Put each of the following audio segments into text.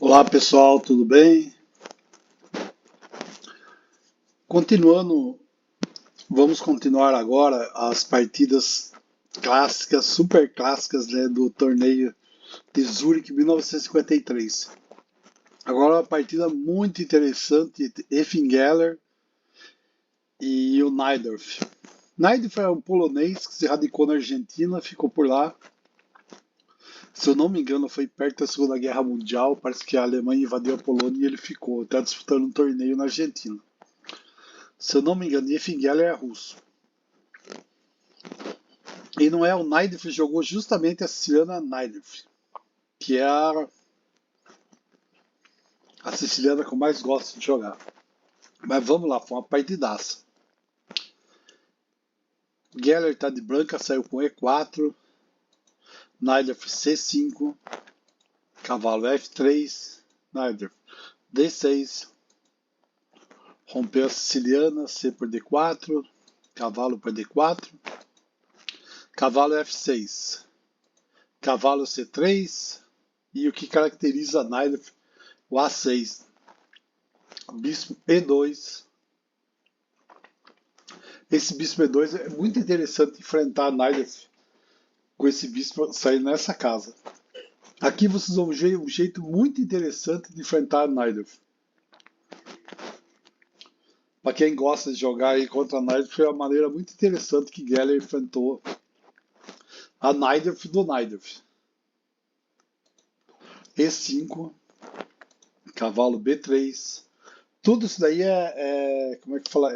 Olá pessoal, tudo bem? Continuando, vamos continuar agora as partidas clássicas, super clássicas, né, do torneio de Zurich 1953. Agora uma partida muito interessante entre Effingeller e o Najdorf. Najdorf é um polonês que se radicou na Argentina, ficou por lá. Se eu não me engano, foi perto da Segunda Guerra Mundial. Parece que a Alemanha invadiu a Polônia e ele ficou. Está disputando um torneio na Argentina. Se eu não me engano, Effingeller é russo. E não é o Najdorf, jogou justamente a siciliana Najdorf, que é a siciliana que eu mais gosto de jogar. Mas vamos lá, foi uma partidaça. Geller tá de branca, saiu com E4, Najdorf C5, cavalo F3, Najdorf D6, rompeu a siciliana, C por D4, cavalo por D4, cavalo F6, cavalo C3 e o que caracteriza a Najdorf, o A6, bispo E2. Esse bispo E2 é muito interessante enfrentar a Najdorf com esse bispo saindo nessa casa. Aqui vocês vão ver um jeito muito interessante de enfrentar a Najdorf. Para quem gosta de jogar aí contra a Najdorf, foi uma maneira muito interessante que Geller enfrentou a Najdorf do Najdorf. E5, cavalo B3. Tudo isso daí como é que fala?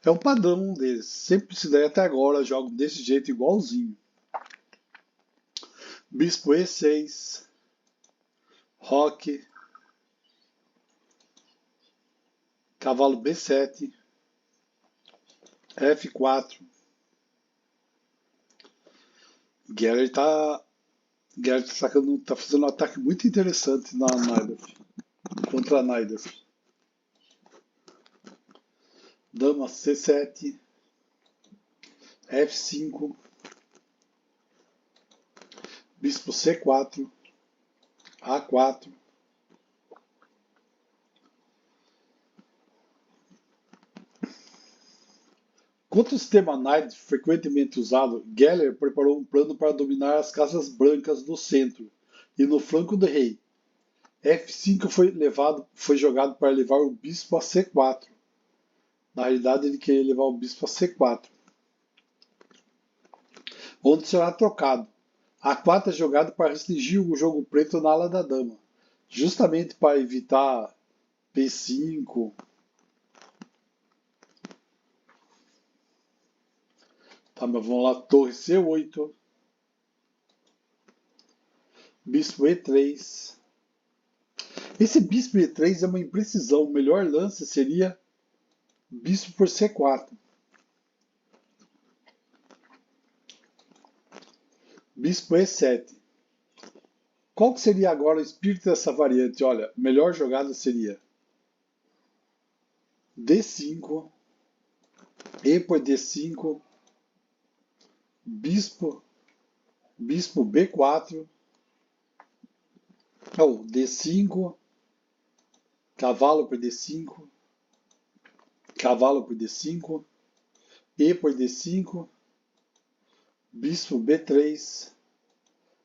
É o padrão deles. Sempre se der até agora, jogam desse jeito igualzinho. Bispo E6, roque, cavalo B7, F4. Geller tá fazendo um ataque muito interessante na Najdorf, contra a Najdorf. Dama C7, F5, bispo C4, A4. Contra o sistema Najdorf frequentemente usado, Geller preparou um plano para dominar as casas brancas no centro e no flanco do rei. F5 foi jogado para levar o bispo a C4. Na realidade, ele queria levar o bispo a C4, onde será trocado. A4 é jogado para restringir o jogo preto na ala da dama, justamente para evitar P5. Tá, mas vamos lá, torre C8, bispo E3. Esse bispo E3 é uma imprecisão, o melhor lance seria bispo por C4. Bispo E7. Qual que seria agora o espírito dessa variante? Olha, a melhor jogada seria D5, E por D5, bispo B4, ou D5, cavalo por D5, cavalo por D5, E por D5, bispo B3,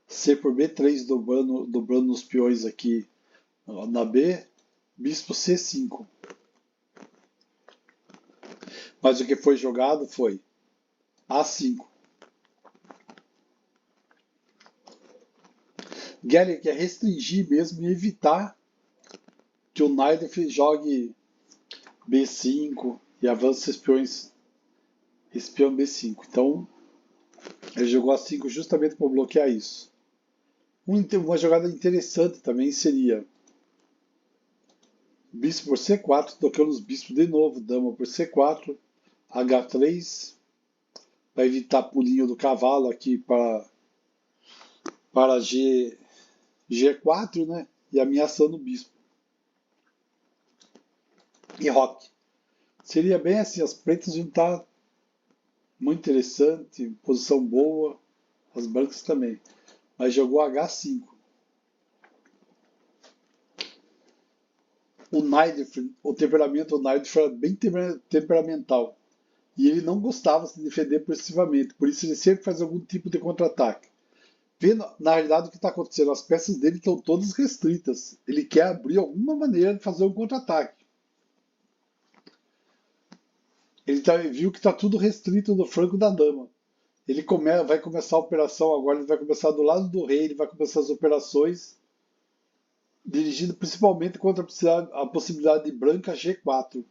C por B3, dobrando os peões aqui na B, bispo C5. Mas o que foi jogado foi A5. Geller quer restringir mesmo e evitar que o Najdorf jogue B5 e avance esse peão B5. Então, ele jogou A5 justamente para bloquear isso. Uma jogada interessante também seria bispo por C4, tocando os bispos de novo, dama por C4, H3, para evitar pulinho do cavalo aqui para G4, né? E ameaçando o bispo. E roque. Seria bem assim, as pretas iam estar muito interessante, posição boa, as brancas também. Mas jogou H5. o Naidef, o temperamento do Naidef era bem temperamental. E ele não gostava de se defender positivamente, por isso ele sempre faz algum tipo de contra-ataque. Vendo, na realidade, o que está acontecendo, as peças dele estão todas restritas. Ele quer abrir alguma maneira de fazer um contra-ataque. Ele viu que está tudo restrito no flanco da dama. Ele vai começar a operação agora, ele vai começar do lado do rei, ele vai começar as operações dirigido principalmente contra a possibilidade de branca G4.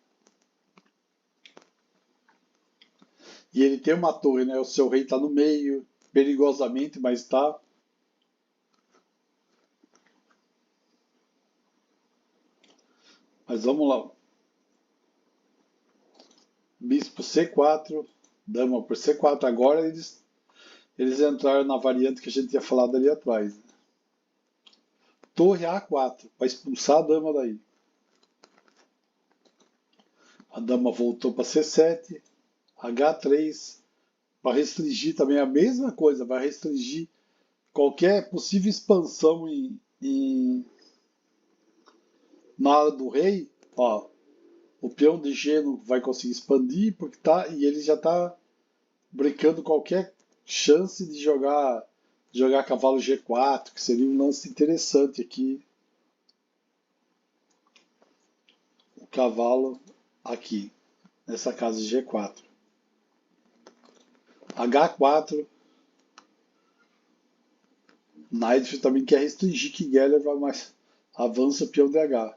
E ele tem uma torre, né? O seu rei está no meio, perigosamente, mas está. Mas vamos lá. Bispo C4, dama por C4. Agora eles entraram na variante que a gente tinha falado ali atrás. Torre A4, para expulsar a dama daí. A dama voltou para C7. H3, para restringir também a mesma coisa, vai restringir qualquer possível expansão na área do rei. Ó, o peão de G não vai conseguir expandir porque tá, e ele já está brincando qualquer chance de jogar cavalo G4, que seria um lance interessante aqui. O cavalo aqui, nessa casa de G4. H4. Knight também quer restringir que Geller vai mais. Avança o peão DH.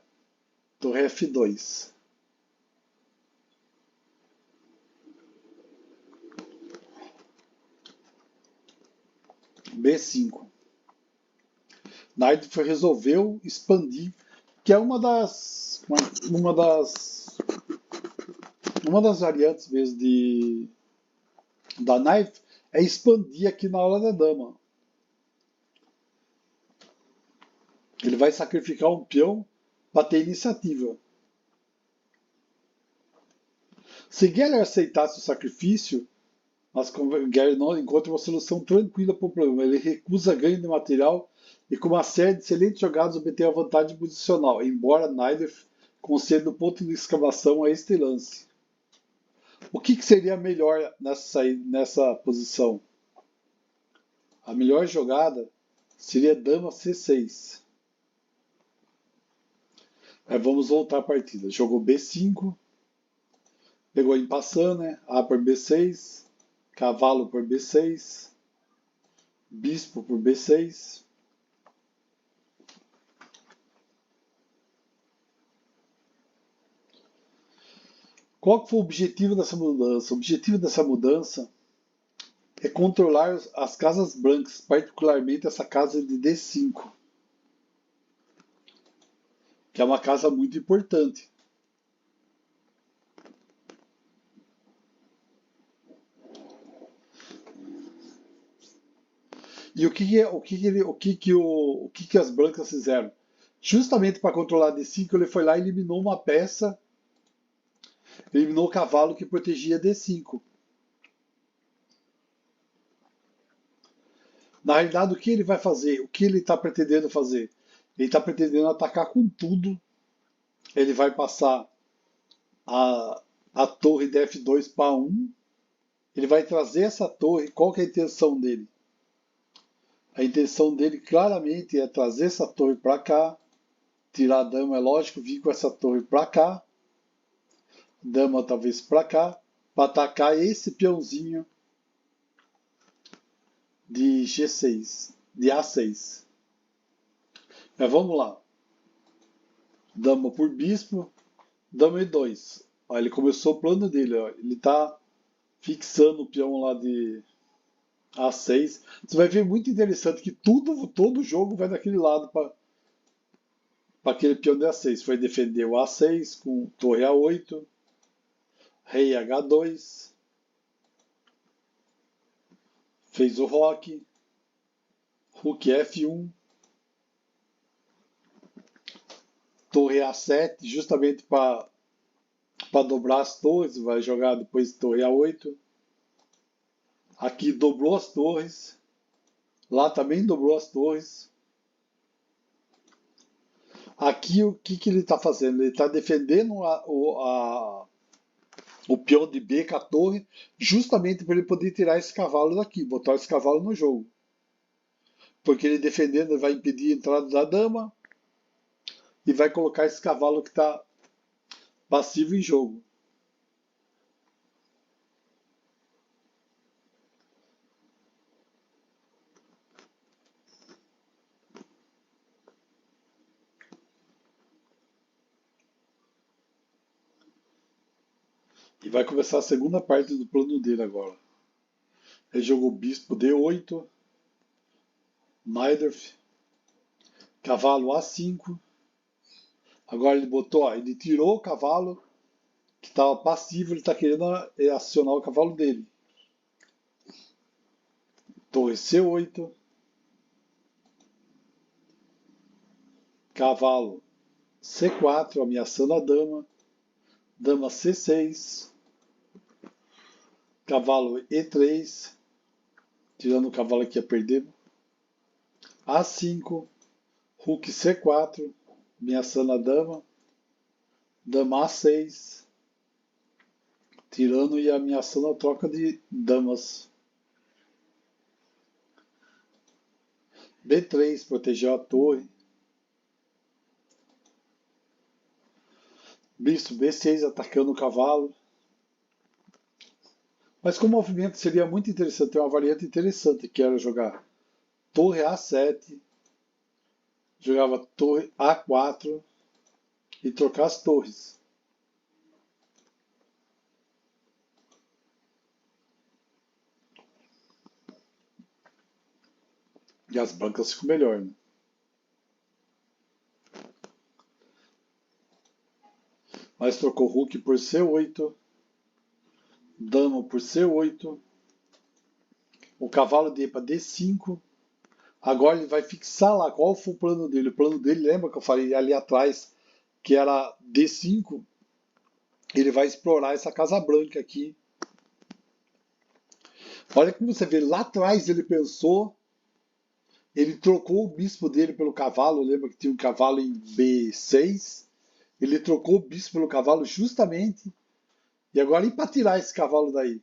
Torre F2. B5. Knight resolveu expandir, que é uma das variantes mesmo da Knight, é expandir aqui na hora da dama. Ele vai sacrificar um peão para ter iniciativa. Se Geller aceitasse o sacrifício, mas Geller não encontra uma solução tranquila para o problema. Ele recusa ganho de material e com uma série de excelentes jogadas obtém a vantagem posicional, embora Nyder conceda o ponto de exclamação a este lance. O que seria melhor nessa posição? A melhor jogada seria dama C6. Vamos voltar à partida. Jogou B5, pegou em passando, né? A por B6, cavalo por B6, bispo por B6. Qual foi o objetivo dessa mudança? O objetivo dessa mudança é controlar as casas brancas, particularmente essa casa de D5, que é uma casa muito importante. E o que as brancas fizeram? Justamente para controlar D5, ele foi lá e eliminou uma peça, eliminou o cavalo que protegia D5. Na realidade, o que ele vai fazer? O que ele está pretendendo fazer? Ele está pretendendo atacar com tudo. Ele vai passar a torre de F2 para 1. Ele vai trazer essa torre. Qual que é a intenção dele? A intenção dele claramente é trazer essa torre para cá. Tirar a dama, é lógico, vir com essa torre para cá. Dama talvez para cá. Para atacar esse peãozinho de G6, de A6. Mas vamos lá. Dama por bispo, dama E2. Ó, ele começou o plano dele, ó. Ele está fixando o peão lá de A6. Você vai ver muito interessante que todo jogo vai daquele lado para aquele peão de A6. Vai defender o A6 com torre A8, rei H2. Fez o roque, rook F1, torre A7, justamente para dobrar as torres. Vai jogar depois torre A8. Aqui dobrou as torres. Lá também dobrou as torres. Aqui o que ele está fazendo? Ele está defendendo o peão de B com a torre, justamente para ele poder tirar esse cavalo daqui, botar esse cavalo no jogo. Porque ele defendendo vai impedir a entrada da dama e vai colocar esse cavalo que está passivo em jogo. E vai começar a segunda parte do plano dele agora. Ele jogou bispo D8, Maidorf, cavalo A5. Agora ele botou, ó, ele tirou o cavalo que estava passivo, ele está querendo acionar o cavalo dele. Torre C8, cavalo C4, ameaçando a dama, dama C6, cavalo E3, tirando o cavalo que ia perder, A5, Rook C4, ameaçando a dama, dama A6, tirando e ameaçando a troca de damas. B3, protegeu a torre. Bispo B6, atacando o cavalo. Mas com o movimento seria muito interessante, tem uma variante interessante, que era jogar torre A7, jogava torre A4 e trocar as torres. E as brancas ficam melhor, né? Mas trocou Rook por C8, dama por C8, o cavalo de para D5. Agora ele vai fixar lá qual foi o plano dele. O plano dele, lembra que eu falei ali atrás, que era D5? Ele vai explorar essa casa branca aqui. Olha como você vê, lá atrás ele pensou, ele trocou o bispo dele pelo cavalo, lembra que tinha um cavalo em B6? Ele trocou o bispo pelo cavalo justamente. E agora, e para tirar esse cavalo daí?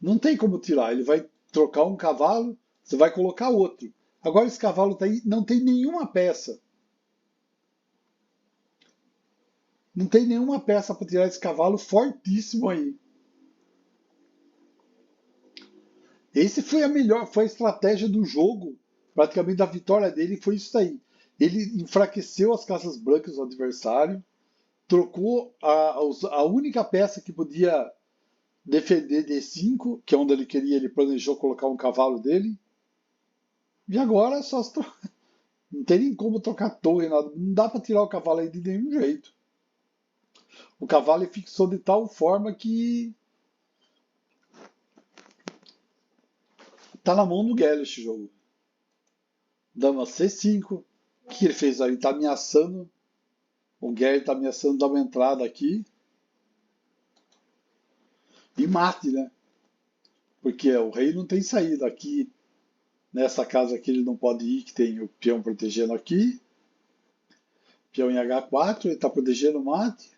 Não tem como tirar. Ele vai trocar um cavalo, você vai colocar outro. Agora esse cavalo tá aí, não tem nenhuma peça. Não tem nenhuma peça para tirar esse cavalo fortíssimo aí. Esse foi a melhor, foi a estratégia do jogo. Praticamente da vitória dele foi isso aí. Ele enfraqueceu as casas brancas do adversário, trocou a única peça que podia defender D5, que é onde ele queria, ele planejou colocar um cavalo dele. E agora só não tem nem como trocar torre, nada. Não dá para tirar o cavalo aí de nenhum jeito. O cavalo fixou de tal forma que tá na mão do Gellert esse jogo. Dama C5. O que ele fez aí? Ele tá ameaçando. O Gellert tá ameaçando dar uma entrada aqui. E mate, né? Porque o rei não tem saída aqui. Nessa casa aqui ele não pode ir, que tem o peão protegendo aqui. Peão em H4, ele está protegendo o mate.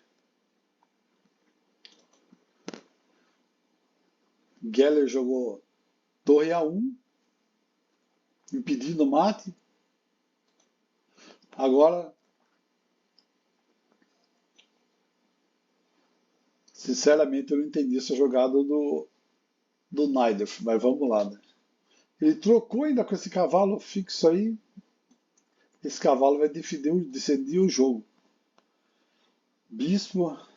Geller jogou torre A1, impedindo o mate. Agora, sinceramente, eu não entendi essa jogada do Naidorf, mas vamos lá, né? Ele trocou ainda com esse cavalo fixo aí. Esse cavalo vai decidir o jogo. Bispo. O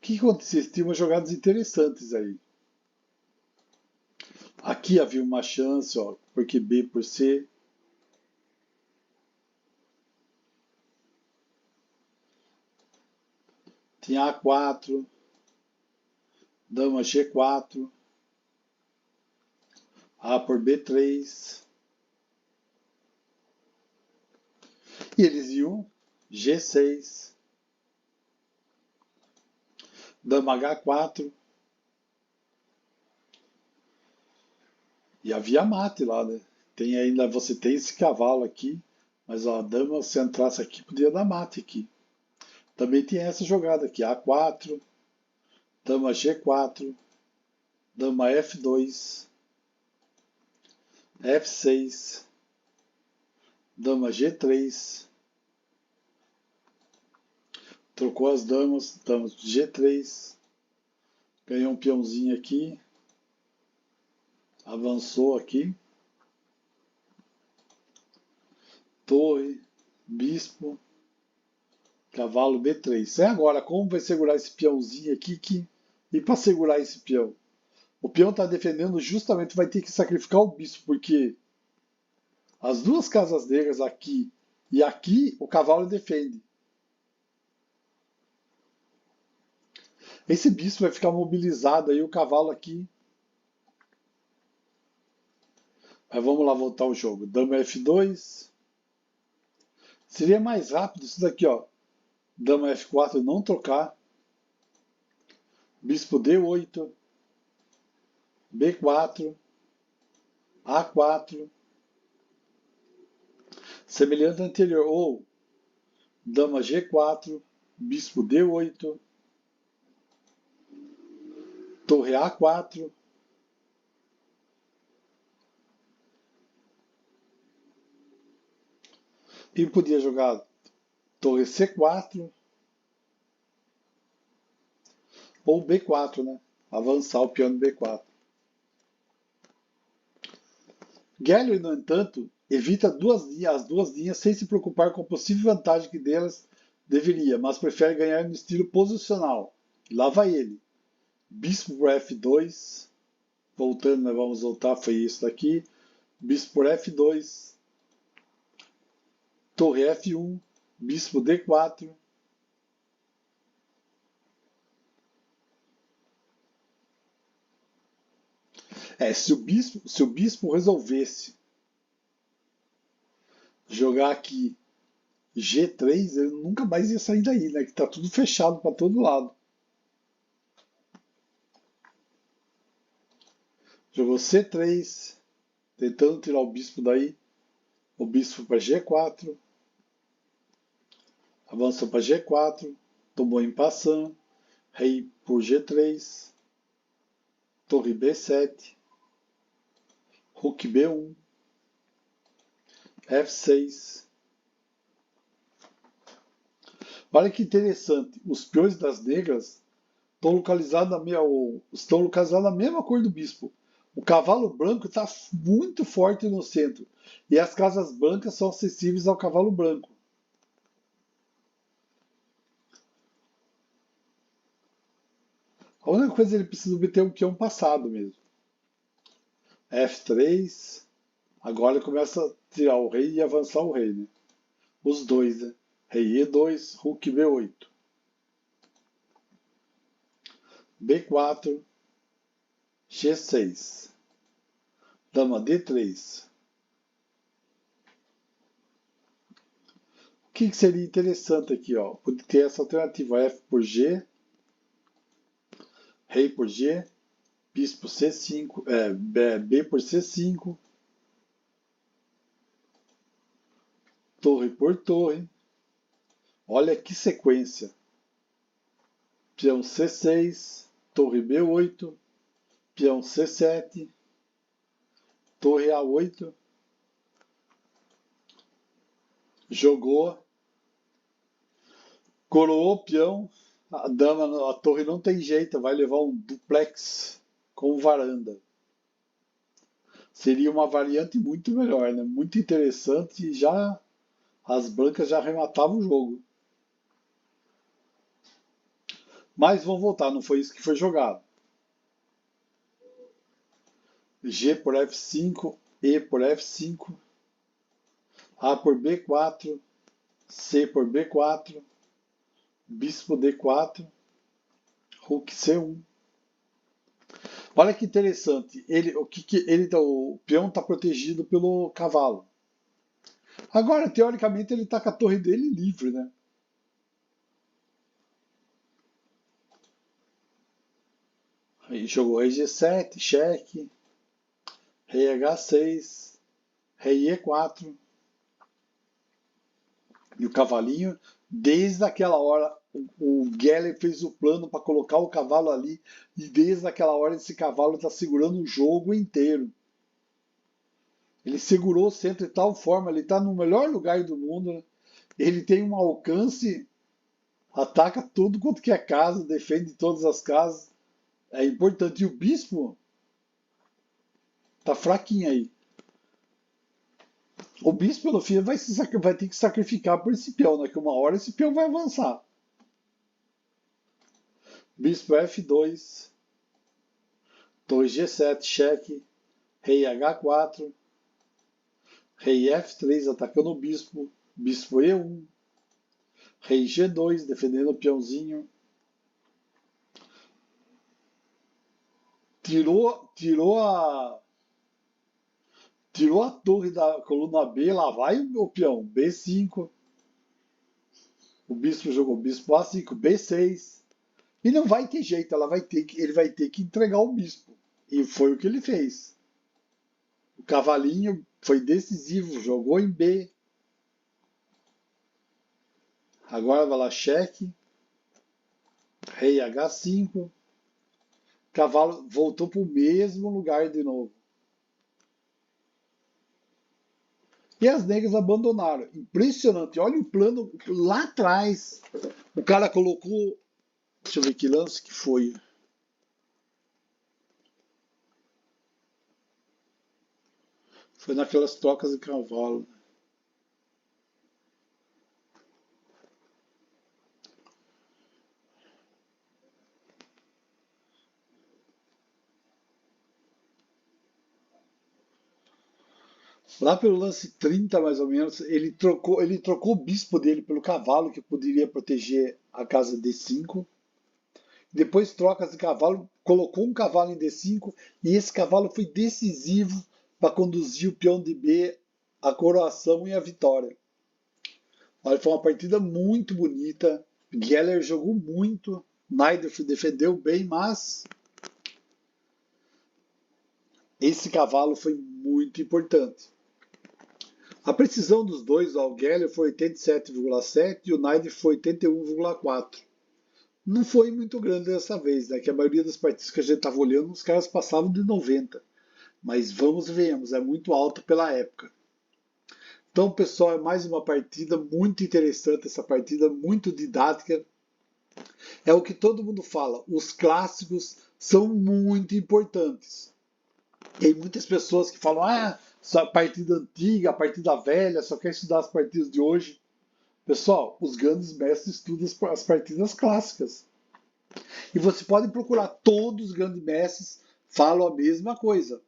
que aconteceu? Tinha umas jogadas interessantes aí. Aqui havia uma chance, ó, porque B por C. Tinha A4, dama G4, A por B3. E eles iam G6, dama H4, E havia mate lá, né? Tem ainda, você tem esse cavalo aqui, mas ó, a dama, se entrasse aqui, podia dar mate aqui. Também tem essa jogada aqui, A4, dama G4, dama F2, F6, dama G3, trocou as damas, dama G3, ganhou um peãozinho aqui, avançou aqui, torre, bispo, cavalo B3. É agora, como vai segurar esse peãozinho aqui? E para segurar esse peão? O peão está defendendo justamente, vai ter que sacrificar o bispo, porque as duas casas negras aqui e aqui, o cavalo defende. Esse bispo vai ficar mobilizado aí, o cavalo aqui. Mas vamos lá voltar ao jogo. Dama F2. Seria mais rápido isso daqui, ó. Dama F4 não trocar. Bispo D8. B4. A4. Semelhante ao anterior. Ou dama G4. Bispo D8. Torre A4. E podia jogar torre C4 ou B4, né? Avançar o peão no B4. Gallery, no entanto, evita as duas linhas sem se preocupar com a possível vantagem que delas deveria, mas prefere ganhar no estilo posicional. E lá vai ele. Bispo por F2. Voltando, nós vamos voltar, foi isso daqui. Bispo por F2. Torre F1. Bispo D4. Se o bispo resolvesse jogar aqui G3, ele nunca mais ia sair daí, né? Que tá tudo fechado para todo lado. Jogou C3, tentando tirar o bispo daí. O bispo para G4. Avançou para G4. Tomou em passant. Rei por G3. Torre B7. Rook B1. F6. Olha que interessante. Os peões das negras estão localizados na mesma cor do bispo. O cavalo branco está muito forte no centro. E as casas brancas são acessíveis ao cavalo branco. A única coisa é que ele precisa obter um peão passado mesmo. F3. Agora ele começa a tirar o rei e avançar o rei, né? Os dois, né? Rei E2, Rook B8. B4. G6. Dama D3. O que seria interessante aqui, ó? Pode ter essa alternativa F por G, Rei por G, Bispo C5, B por C5, Torre por Torre. Olha que sequência. Peão C6, Torre B8, Peão C7, Torre A8. Jogou, coroou o peão. A dama, a torre não tem jeito, vai levar um duplex com varanda. Seria uma variante muito melhor, né? Muito interessante e já as brancas já arrematavam o jogo. Mas vamos voltar, não foi isso que foi jogado. G por F5, E por F5, A por B4, C por B4, Bispo D4, Rook C1. Olha que interessante, o peão está protegido pelo cavalo. Agora, teoricamente, ele está com a torre dele livre, né? Aí jogou rei G7, cheque, rei H6, rei E4, e o cavalinho, desde aquela hora, o Geller fez o plano para colocar o cavalo ali, e desde aquela hora esse cavalo está segurando o jogo inteiro. Ele segurou o centro de tal forma, ele está no melhor lugar do mundo, né? Ele tem um alcance, ataca tudo quanto que é casa, defende todas as casas. É importante. E o bispo tá fraquinho aí. O bispo, no fim, vai ter que sacrificar por esse peão, né? Que uma hora esse peão vai avançar. Bispo F2, torre G7, cheque, rei H4, rei F3 atacando o bispo, bispo E1, rei G2 defendendo o peãozinho. Tirou a torre da coluna B, lá vai o peão, B5. O bispo jogou bispo A5, B6. E não vai ter jeito, ele vai ter que entregar o bispo. E foi o que ele fez. O cavalinho foi decisivo, jogou em B. Agora vai lá, cheque. Rei H5. Cavalo voltou para o mesmo lugar de novo. E as negras abandonaram. Impressionante. Olha o plano lá atrás. O cara colocou. Deixa eu ver que lance que foi. Foi naquelas trocas de cavalo. Lá pelo lance 30, mais ou menos, ele trocou o bispo dele pelo cavalo, que poderia proteger a casa D5. Depois trocas de cavalo, colocou um cavalo em D5, e esse cavalo foi decisivo para conduzir o peão de B à coroação e à vitória. Olha, foi uma partida muito bonita. Geller jogou muito, Najdorf defendeu bem, mas esse cavalo foi muito importante. A precisão dos dois, o Geller foi 87,7 e o Najdorf foi 81,4. Não foi muito grande dessa vez, né? Que a maioria das partidas que a gente estava olhando, os caras passavam de 90. Mas vemos, é muito alto pela época. Então, pessoal, é mais uma partida muito interessante, essa partida muito didática. É o que todo mundo fala, os clássicos são muito importantes. Tem muitas pessoas que falam, só a partida antiga, a partida velha, só quer estudar as partidas de hoje. Pessoal, os grandes mestres estudam as partidas clássicas. E você pode procurar, todos os grandes mestres falam a mesma coisa.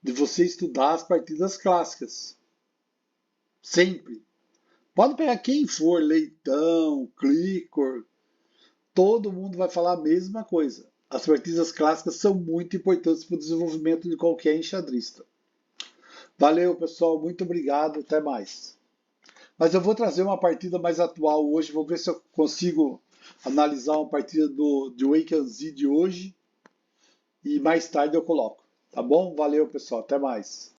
De você estudar as partidas clássicas. Sempre. Pode pegar quem for, Leitão, Clicker, todo mundo vai falar a mesma coisa. As partidas clássicas são muito importantes para o desenvolvimento de qualquer enxadrista. Valeu, pessoal, muito obrigado, até mais. Mas eu vou trazer uma partida mais atual hoje, vou ver se eu consigo analisar uma partida de Wake and Z de hoje e mais tarde eu coloco. Tá bom? Valeu, pessoal, até mais.